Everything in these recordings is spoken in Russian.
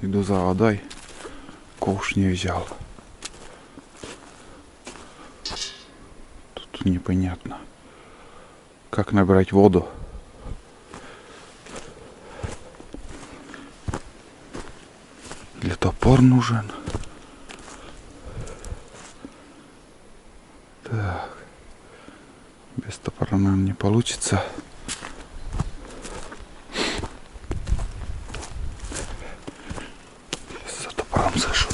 Иду за водой. Ковш не взял. Тут непонятно. Как набрать воду. Или топор нужен. Так. Без топора, наверное, не получится. Сейчас за топором схожу.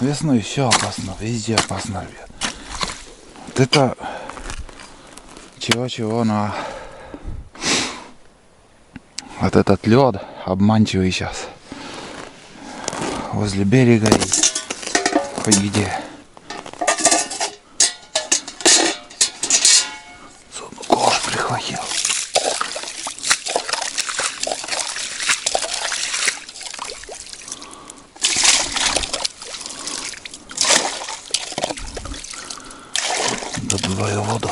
Весной все опасно. Везде опасно, ребят. Вот это... Чего-чего, но... Вот этот лед обманчивый сейчас. Возле берега и хоть где. Ковш прихватил. Добываю воду.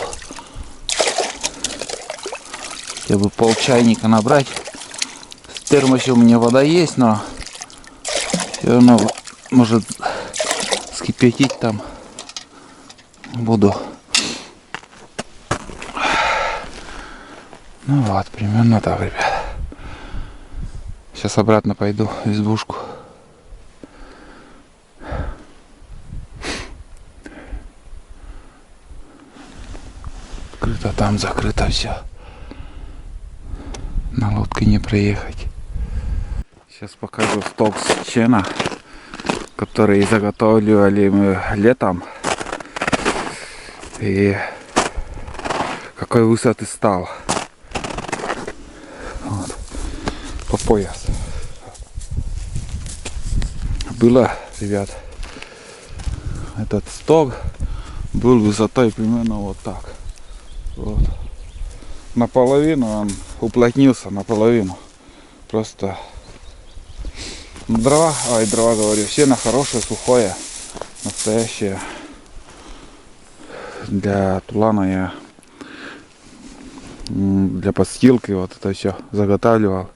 Хотя бы полчайника набрать. В термосе у меня вода есть, но все равно может скипятить там буду. Ну вот, примерно так, ребят. Сейчас обратно пойду в избушку. Открыто там, закрыто все. На лодке не проехать. Сейчас покажу сток сена, который заготавливали мы летом. И какой высоты стал. Вот. По пояс. Было, ребят, этот сток был высотой примерно вот так. Вот. Наполовину он уплотнился, наполовину. Просто дрова, дрова говорю, сено хорошее, сухое, настоящее. Для тулана я для подстилки вот это все заготавливал.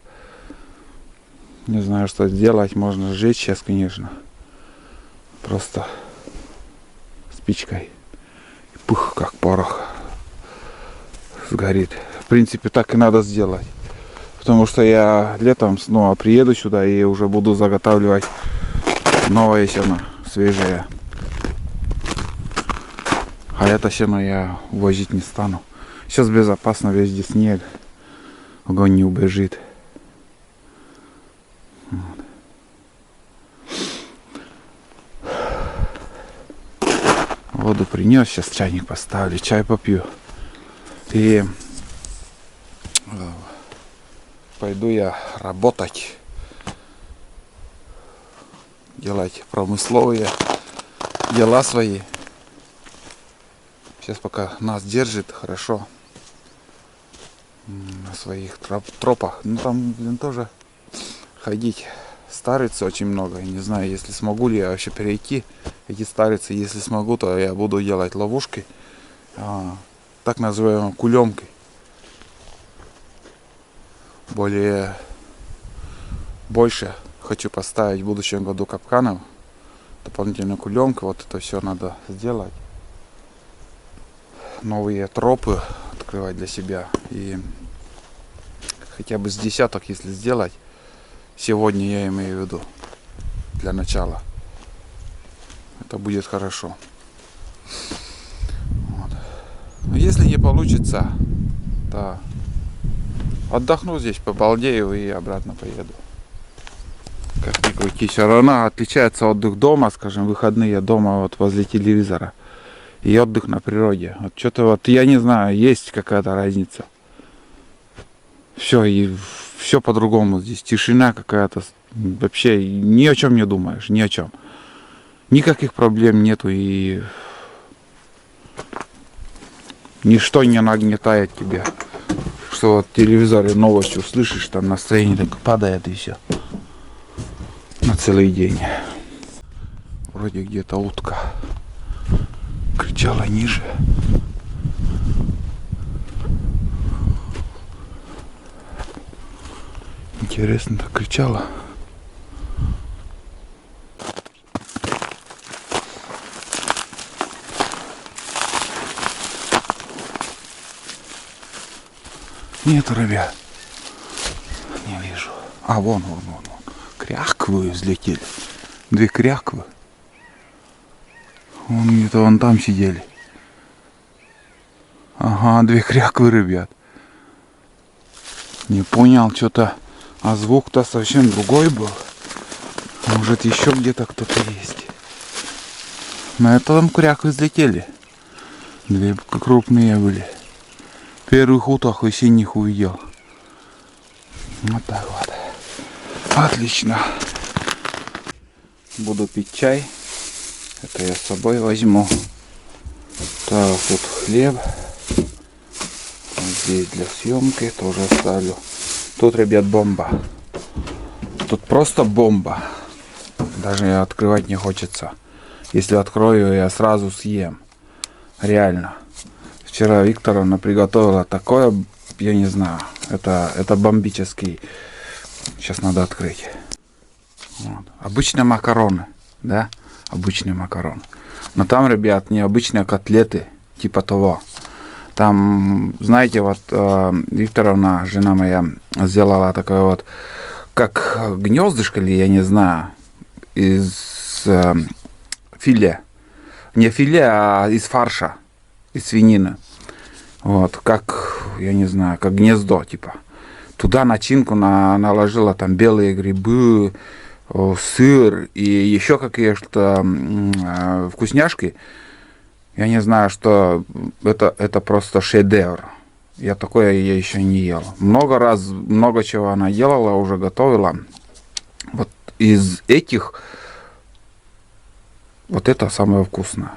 Не знаю, что сделать, можно сжечь сейчас, конечно. Просто спичкой. И пух, как порох сгорит. В принципе, так и надо сделать. Потому что я летом снова приеду сюда и уже буду заготавливать новое сено, свежее. А это сено я возить не стану. Сейчас безопасно, везде снег. Огонь не убежит. Вот. Воду принес, сейчас чайник поставлю, чай попью. И пойду я работать, делать промысловые дела свои. Сейчас пока нас держит хорошо на своих тропах. Ну там, блин, тоже ходить старицы очень много. Я не знаю, если смогу ли я вообще перейти эти старицы. Если смогу, то я буду делать ловушки, так называемой кулемкой. Больше хочу поставить в будущем году капканов, дополнительную кулемку. Вот это все надо сделать. Новые тропы открывать для себя. И хотя бы с десяток, если сделать, сегодня я имею в виду, для начала, это будет хорошо. Вот. Но если не получится, то отдохну здесь, побалдею и обратно поеду. Как ни крути, все равно отличается отдых дома, скажем, выходные дома вот возле телевизора, и отдых на природе. Вот что-то вот, я не знаю, есть какая-то разница. Все, и все по-другому здесь. Тишина какая-то. Вообще ни о чем не думаешь, ни о чем. Никаких проблем нету, и ничто не нагнетает тебя. Что вот в телевизоре новостью слышишь, там настроение так падает, и все. На целый день. Вроде где-то утка кричала ниже. Интересно, так кричала. Нету, ребят. Не вижу. А, вон. Кряквы взлетели. 2 кряквы. Вон где-то вон там сидели. Ага, 2 кряквы, ребят. Не понял, что-то. А звук-то совсем другой был. Может, еще где-то кто-то есть. На этом кряквы взлетели. 2 крупные были. Первых уток осенних увидел. Вот так вот. Отлично. Буду пить чай. Это я с собой возьму. Так, тут хлеб. Вот здесь для съемки тоже оставлю. Тут, ребят, бомба. Тут просто бомба. Даже открывать не хочется. Если открою, я сразу съем. Реально. Вчера Викторовна приготовила такое, я не знаю. Это бомбический. Сейчас надо открыть. Вот. Обычные макароны, да? Обычные макароны. Но там, ребят, необычные котлеты, типа того. Там, знаете, вот Викторовна, жена моя, сделала такое вот, как гнездышко ли, я не знаю, из филе. Не филе, а из фарша, из свинины. Вот, как, я не знаю, как гнездо, типа. Туда начинку наложила там белые грибы, сыр и еще какие-то вкусняшки. Я не знаю, что это просто шедевр. Я такое я еще не ел. Много раз, много чего она делала, уже готовила. Вот из этих, вот это самое вкусное.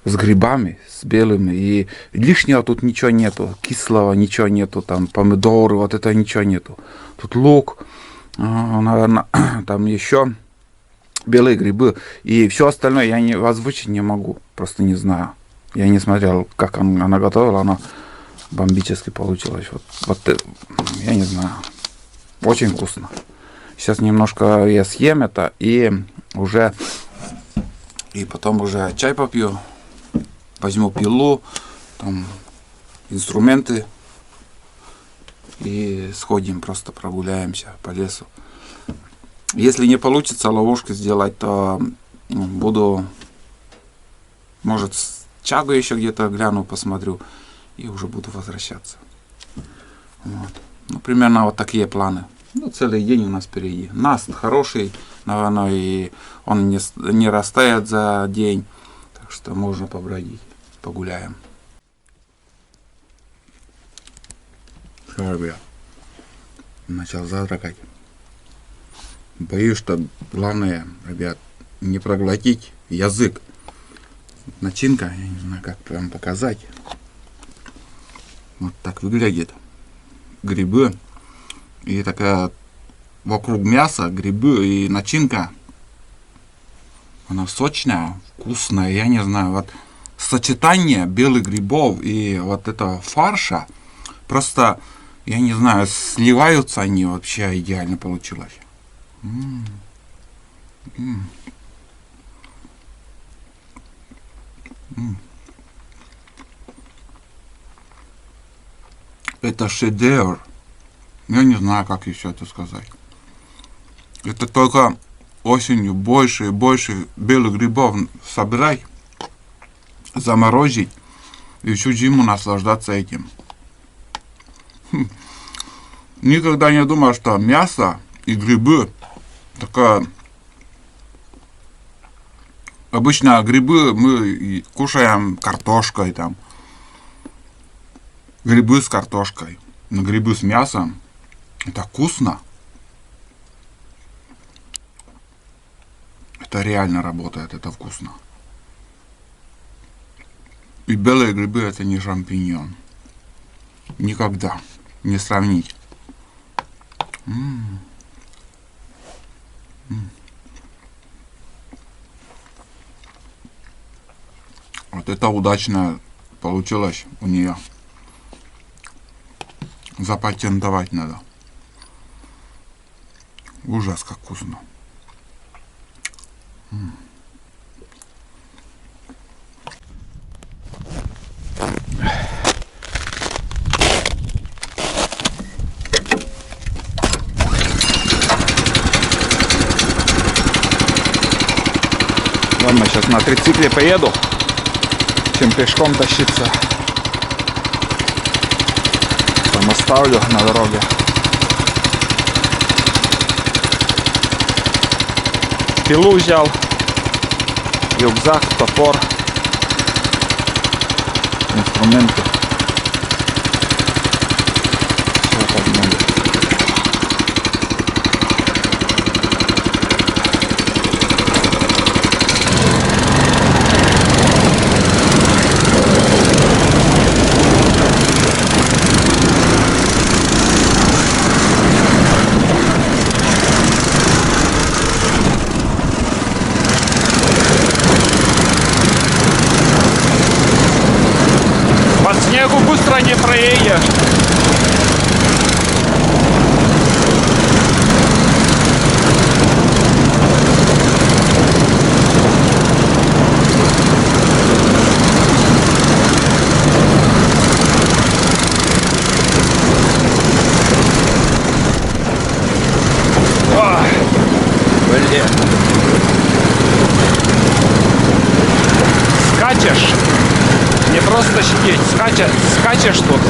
С грибами, с белыми. И лишнего тут ничего нету. Кислого ничего нету. Там помидоры, вот это ничего нету. Тут лук, наверное, там еще белые грибы. И все остальное я не озвучить не могу. Просто не знаю. Я не смотрел, как она готовила. Она бомбически получилась. Вот я не знаю. Очень вкусно. Сейчас немножко я съем это и уже... И потом уже чай попью. Возьму пилу, там инструменты и сходим, просто прогуляемся по лесу. Если не получится ловушку сделать, то буду, может, чагу еще где-то гляну, посмотрю и уже буду возвращаться. Вот. Ну, примерно вот такие планы. Ну, целый день у нас впереди. Наст хороший, наверное, и он не растает за день, так что можно побродить. Погуляем. Все, ребят. Начал завтракать. Боюсь, что главное, ребят, не проглотить язык. Начинка, я не знаю, как прям показать. Вот так выглядит. Грибы. И такая вокруг мяса, грибы и начинка. Она сочная, вкусная, я не знаю, вот. Сочетание белых грибов и вот этого фарша, просто, я не знаю, сливаются они, вообще идеально получилось. Это шедевр. Я не знаю, как еще это сказать. Это только осенью больше и больше белых грибов собирай, заморозить и всю зиму наслаждаться этим. Никогда не думал, что мясо и грибы такая... Обычно грибы мы кушаем картошкой там. Грибы с картошкой. Но грибы с мясом это вкусно. Это реально работает, это вкусно. И белые грибы это не шампиньон. Никогда не сравнить. Вот это удачно получилось у нее. Запатентовать надо. Ужас, как вкусно. Ладно, сейчас на трицикле поеду, чем пешком тащиться. Там оставлю на дороге. Пилу взял, рюкзак, топор, инструменты. Все так надо. По снегу быстро не проедешь. Ой, блин. Скачешь. Не просто сидеть, скачешь тут.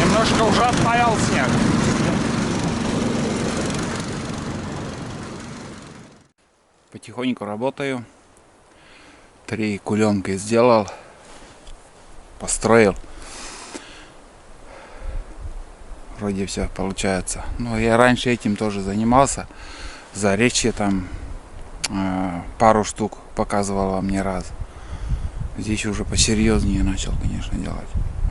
Немножко уже оттаял снег. Потихоньку работаю. 3 кулемки сделал. Построил. Вроде все получается. Но я раньше этим тоже занимался. Заречье там пару штук показывал вам не раз. Здесь уже посерьезнее начал, конечно, делать.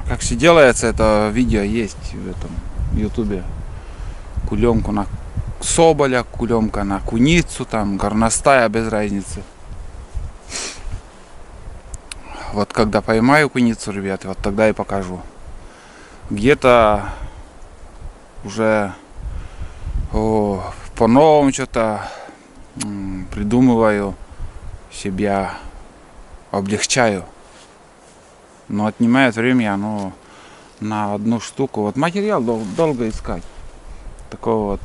Как все делается, это видео есть в этом ютубе. Кулемку на соболя, кулемка на куницу, там горностая, без разницы. Вот когда поймаю куницу, ребят, вот тогда и покажу. Где-то уже по-новому что-то придумываю, себя облегчаю. Но отнимает время оно на одну штуку. Вот материал долго искать. Такого вот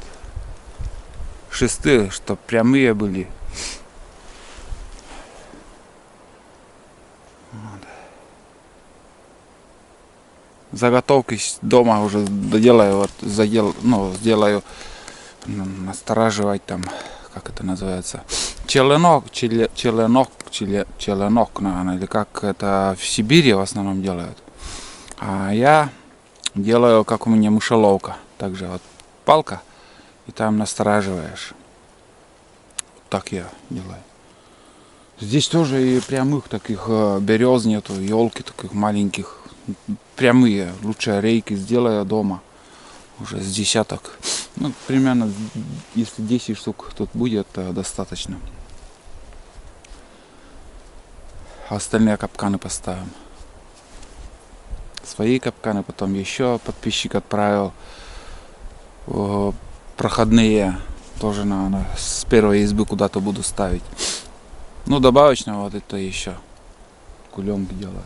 шесты, чтоб прямые были. Заготовки дома уже доделаю, вот сделаю, настораживать там, как это называется, челенок, наверное, или как это в Сибири в основном делают. А я делаю, как у меня мышеловка, также вот палка, и там настораживаешь. Вот так я делаю. Здесь тоже и прямых таких берез нету, елки таких маленьких. Прямые, лучше рейки сделаю дома. Уже с десяток. Ну, примерно, если 10 штук тут будет, то достаточно. А остальные капканы поставим. Свои капканы, потом еще подписчик отправил. Проходные тоже с первой избы куда-то буду ставить. Ну, добавочно вот это еще. Кулемки делаю.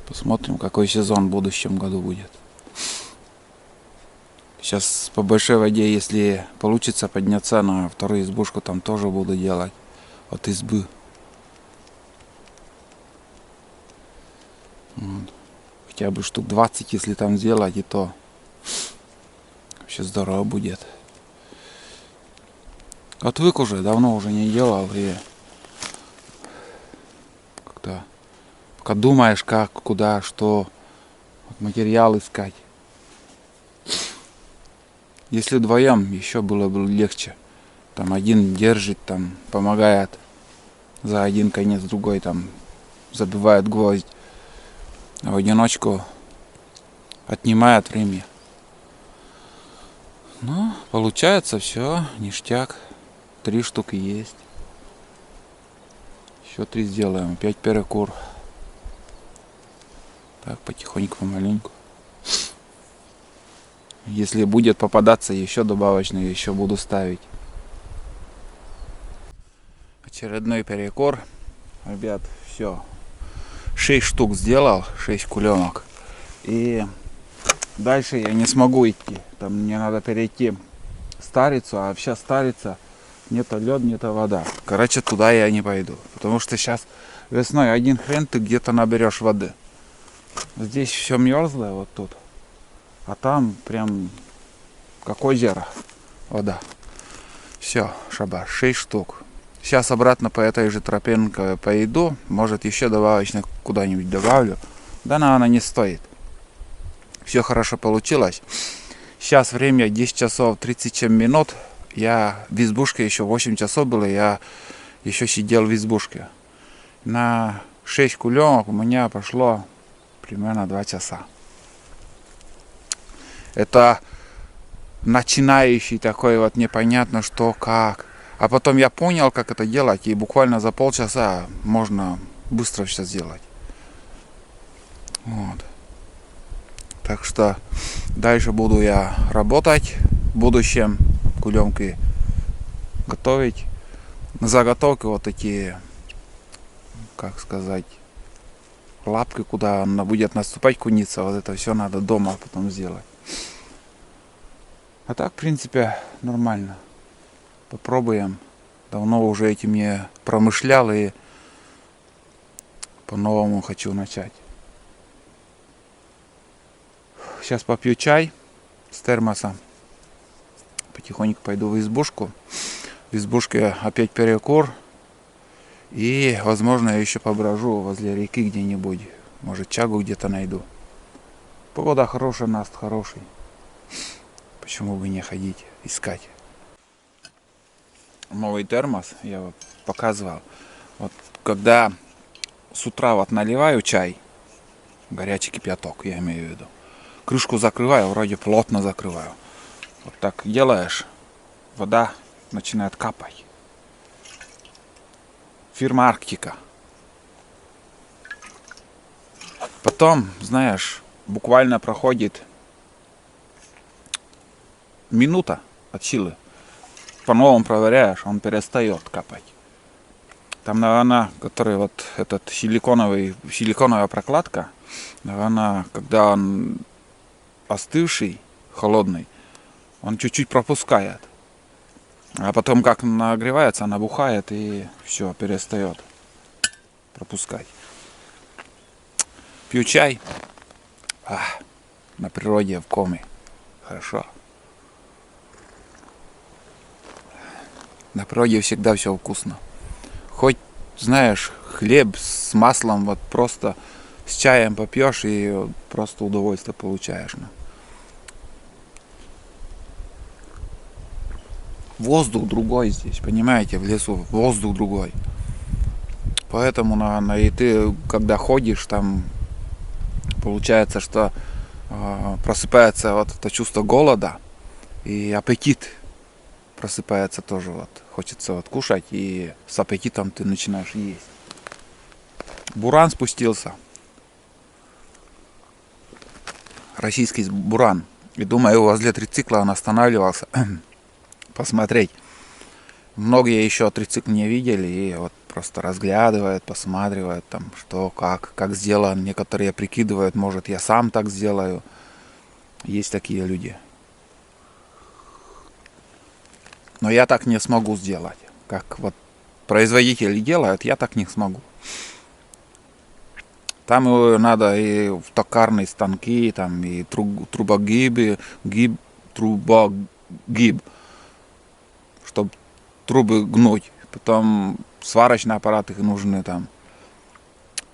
Посмотрим, какой сезон в будущем году будет. Сейчас по большой воде, если получится подняться на вторую избушку, там тоже буду делать от избы. Вот. Хотя бы штук 20, если там сделать, и то вообще здорово будет. Отвык уже, давно уже не делал, и как-то пока думаешь, как, куда, что, материал искать. Если вдвоем, еще было бы легче. Там один держит, там помогает за один конец, другой там забивает гвоздь. А в одиночку отнимает время. Ну, получается все, ништяк. 3 штуки есть. Еще 3 сделаем. 5 перекур. Так, потихоньку, помаленьку. Если будет попадаться еще добавочный, еще буду ставить. Очередной перекор. Ребят, все. 6 штук сделал, 6 кулемок. И дальше я не смогу идти. Там мне надо перейти старицу, а вся старица не то лед, не то вода. Короче, туда я не пойду. Потому что сейчас весной один хрен ты где-то наберешь воды. Здесь все мерзлое вот тут. А там прям как озеро вода. Все, шабаш, 6 штук. Сейчас обратно по этой же тропинке пойду. Может еще добавочно куда-нибудь добавлю. Да, наверное, не стоит. Все хорошо получилось. Сейчас время 10 часов 37 минут. Я в избушке еще 8 часов было. Я еще сидел в избушке. На 6 кулемок у меня пошло примерно 2 часа. Это начинающий такой вот непонятно что, как. А потом я понял, как это делать. И буквально за полчаса можно быстро все сделать. Вот. Так что дальше буду я работать в будущем, кулемки готовить. На заготовке вот такие, как сказать, лапки, куда она будет наступать, куница. Вот это все надо дома потом сделать. А так, в принципе, нормально. Попробуем. Давно уже этим не промышлял и по-новому хочу начать. Сейчас попью чай с термоса. Потихоньку пойду в избушку. В избушке опять перекур. И, возможно, я еще поброжу возле реки где-нибудь. Может, чагу где-то найду. Погода хорошая, наст хороший. Почему бы не ходить, искать. Новый термос я вот показывал. Вот когда с утра вот наливаю чай, горячий кипяток, я имею в виду. Крышку закрываю, вроде плотно закрываю. Вот так делаешь, вода начинает капать. Фирма Арктика. Потом, знаешь, буквально проходит минута от силы. По-новому проверяешь, он перестает капать. Там, наверное, который вот этот силиконовая прокладка, наверное, когда он остывший, холодный, он чуть-чуть пропускает. А потом, как нагревается, набухает и все, перестает пропускать. Пью чай. На природе, в коме. Хорошо. На природе всегда все вкусно. Хоть, знаешь, хлеб с маслом, вот просто с чаем попьешь и просто удовольствие получаешь. Воздух другой здесь, понимаете, в лесу воздух другой. Поэтому, наверное, и ты, когда ходишь, там получается, что просыпается вот это чувство голода, и аппетит просыпается тоже. Вот. Хочется вот кушать, и с аппетитом ты начинаешь есть. Буран спустился. Российский буран. И думаю, возле трицикла он останавливался. Посмотреть. Многие еще трицикл не видели и вот просто разглядывают, посматривают там, что, как сделано. Некоторые прикидывают, может, я сам так сделаю. Есть такие люди. Но я так не смогу сделать. Как вот производители делают, я так не смогу. Там надо и в токарные станки, там и трубогибы, трубогиб, чтобы трубы гнуть. Потом сварочные аппараты нужны там.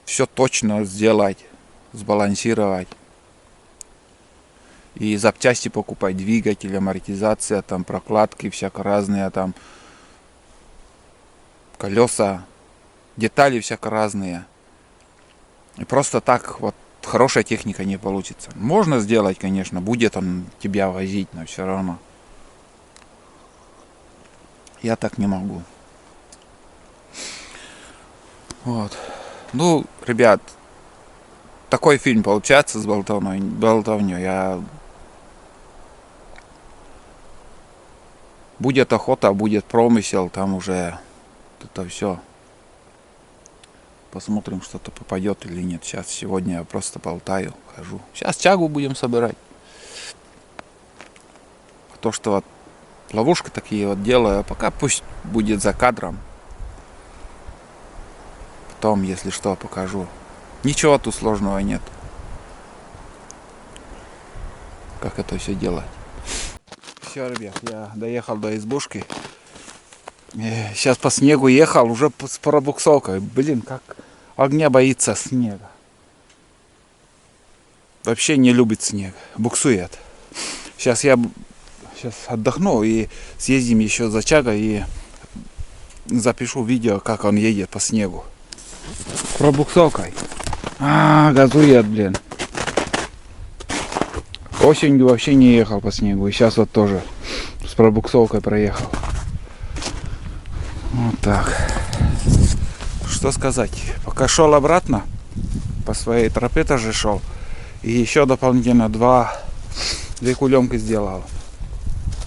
Все точно сделать, сбалансировать. И запчасти покупать, двигатель, амортизация, там прокладки всяко разные, там колеса, детали всяко разные. И просто так вот хорошая техника не получится. Можно сделать, конечно, будет он тебя возить, но все равно. Я так не могу. Вот. Ну, ребят, такой фильм получается с болтовней. Будет охота, будет промысел, там уже это все. Посмотрим, что-то попадет или нет. Сейчас, сегодня я просто болтаю, хожу. Сейчас тягу будем собирать. То, что вот ловушки такие вот делаю, пока пусть будет за кадром. Потом, если что, покажу. Ничего тут сложного нет. Как это все делать. Все, ребят, я доехал до избушки. Сейчас по снегу ехал, уже с пробуксовкой. Блин, как огня боится снега. Вообще не любит снег, буксует. Сейчас отдохну и съездим еще за Чагой и запишу видео, как он едет по снегу. Пробуксовкой. Газует, блин. Осенью вообще не ехал по снегу. И сейчас вот тоже с пробуксовкой проехал. Вот так. Что сказать. Пока шел обратно, по своей тропе тоже шел. И еще дополнительно две кулемки сделал.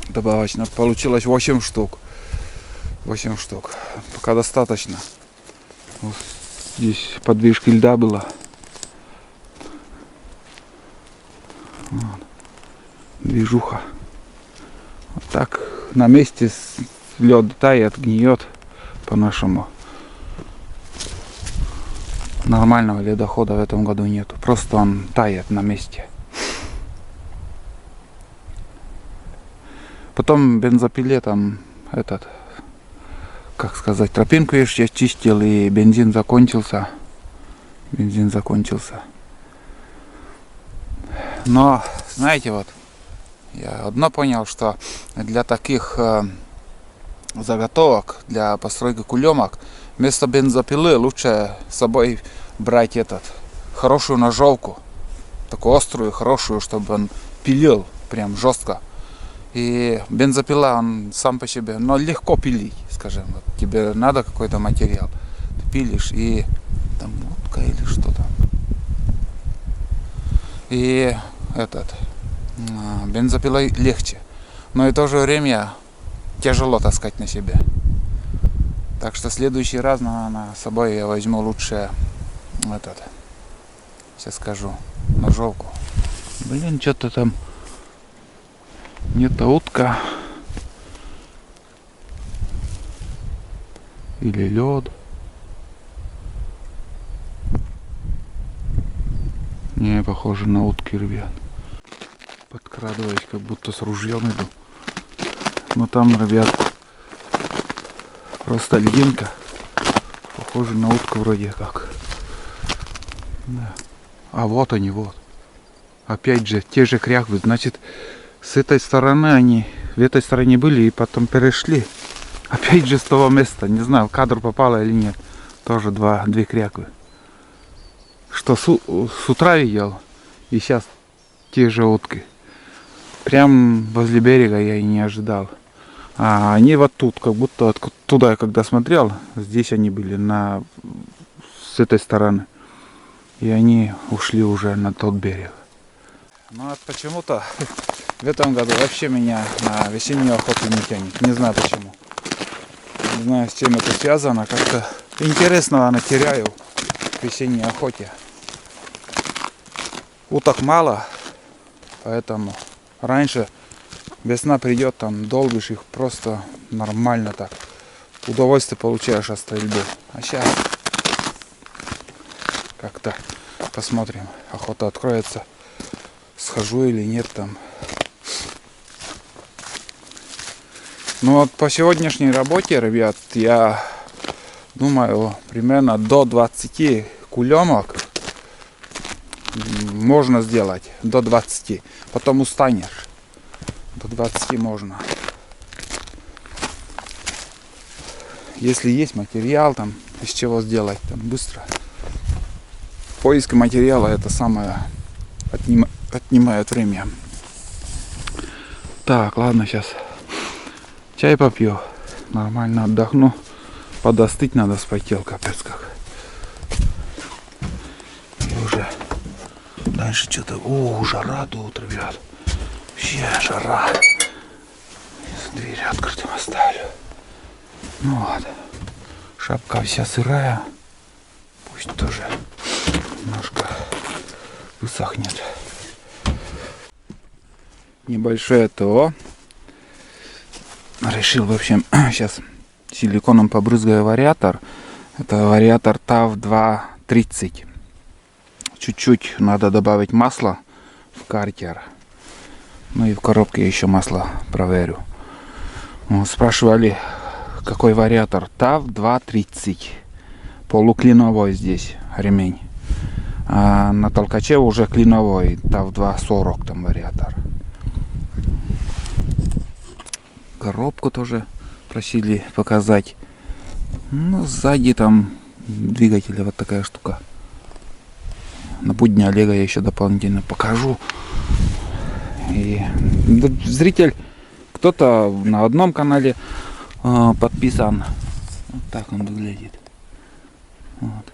Добавочно. Получилось 8 штук. 8 штук. Пока достаточно. Вот здесь подвижки льда было. Вот. Движуха. Вот так на месте лед тает, гниет по-нашему. Нормального ледохода в этом году нету. Просто он тает на месте. Потом бензопиле там как сказать, тропинку я чистил, и бензин закончился. Но, знаете, вот, я одно понял, что для таких заготовок, для постройки кулемок, вместо бензопилы лучше с собой брать хорошую ножовку, такую острую, хорошую, чтобы он пилил прям жестко. И бензопила, он сам по себе, но легко пилить, скажем. Вот тебе надо какой-то материал, ты пилишь, и там утка или что там. И бензопилой легче, но и в то же время тяжело таскать на себе. Так что в следующий раз, наверное, с собой я возьму лучше сейчас скажу, ножовку. Блин, что-то там нет, утка или лед. Не, похоже на утки, ребят. Подкрадываюсь, как будто с ружьем иду. Но там, ребят, просто льдинка. Похоже на утку вроде как. Да. А вот они, вот. Опять же, те же кряквы. Значит, с этой стороны они в этой стороне были и потом перешли. Опять же с того места. Не знаю, в кадр попало или нет. Тоже две кряквы. Что с утра видел. И сейчас те же утки. Прям возле берега я и не ожидал. А они вот тут, как будто туда, когда смотрел, здесь они были с этой стороны. И они ушли уже на тот берег. Ну вот почему-то в этом году вообще меня на весеннюю охоту не тянет. Не знаю почему. Не знаю, с чем это связано. Как-то интересного она теряю в весенней охоте. Уток мало, поэтому раньше весна придет, там долбишь их просто нормально так. Удовольствие получаешь от стрельбы. А сейчас как-то посмотрим. Охота откроется. Схожу или нет там. Ну вот по сегодняшней работе, ребят, я думаю, примерно до 20 кулемок можно сделать. До 20. Потом устанешь. До 20 можно. Если есть материал, там, из чего сделать, там, быстро. Поиск материала — это самое отнимает время. Так, ладно, сейчас чай попью. нормально отдохну. Подостыть надо, вспотел капец как. И уже дальше что-то... О, жара тут, ребят. Вообще жара. Дверь открытым оставлю. Ну вот. Шапка вся сырая. Пусть тоже немножко высохнет. Небольшое ТО. Решил, в общем, сейчас силиконом побрызгаю вариатор. Это вариатор TAV 230. Чуть-чуть надо добавить масла в картер. Ну и в коробке еще масло проверю. Вот, спрашивали, какой вариатор. TAV 230. Полуклиновой здесь ремень. А на толкаче уже клиновой. TAV 240 там вариатор. Коробку тоже просили показать. Ну, сзади там двигателя вот такая штука. На будни Олега я еще дополнительно покажу. И зритель, кто-то на одном канале подписан. Вот так он выглядит. Вот.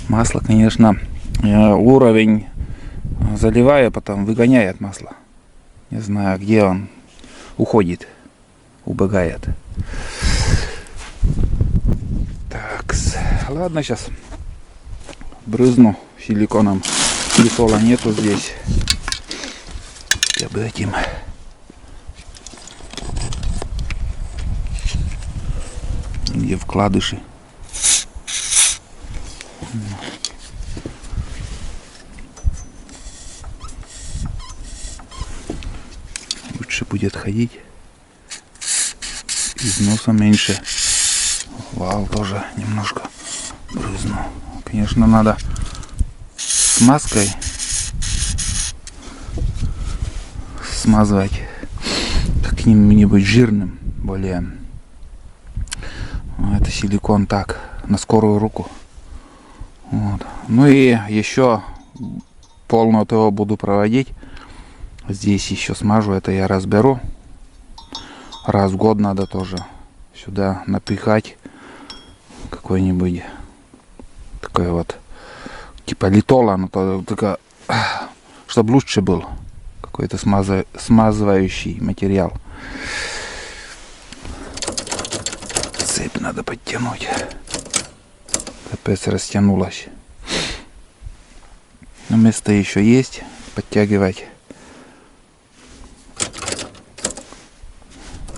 Масло, конечно, уровень заливая, потом выгоняет масло. Не знаю, где он уходит, убегает. Так, ладно, сейчас брызну силиконом. Лисола нету здесь. Я бы этим. Где вкладыши. Лучше будет ходить. Износа меньше. Вал тоже немножко брызну. Конечно, надо смазкой смазывать каким-нибудь жирным, более. Это силикон так, на скорую руку. Вот. Ну и еще полное ТО буду проводить. Здесь еще смажу, это я разберу. Раз в год надо тоже сюда напихать какой-нибудь такой вот типа литола, но только чтобы лучше был какой-то смазывающий материал. Цепь надо подтянуть. Капец, растянулась. Но место еще есть подтягивать.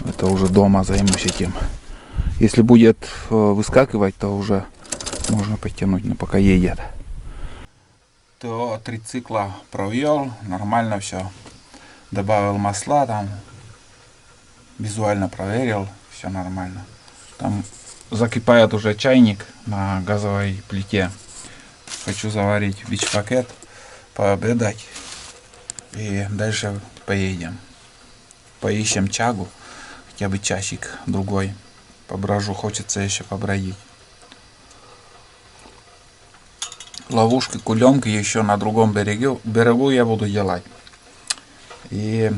Это уже дома займусь этим. Если будет выскакивать, то уже можно подтянуть, но пока едет. То 3 цикла провел, нормально все. Добавил масла, там визуально проверил, все нормально. Там закипает уже чайник на газовой плите. Хочу заварить бич-пакет, пообедать и дальше поедем. Поищем чагу, хотя бы часик другой. Поброжу, хочется еще побродить. Ловушки, кулемки еще на другом берегу я буду делать. И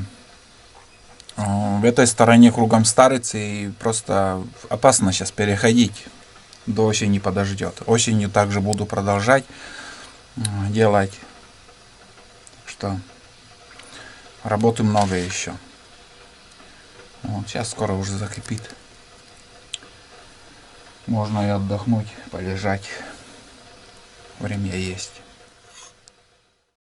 в этой стороне кругом старицы, и просто опасно сейчас переходить. До осени подождет. Осенью также буду продолжать делать. Что работы много еще. Вот, сейчас скоро уже закипит. Можно и отдохнуть, полежать. Время есть.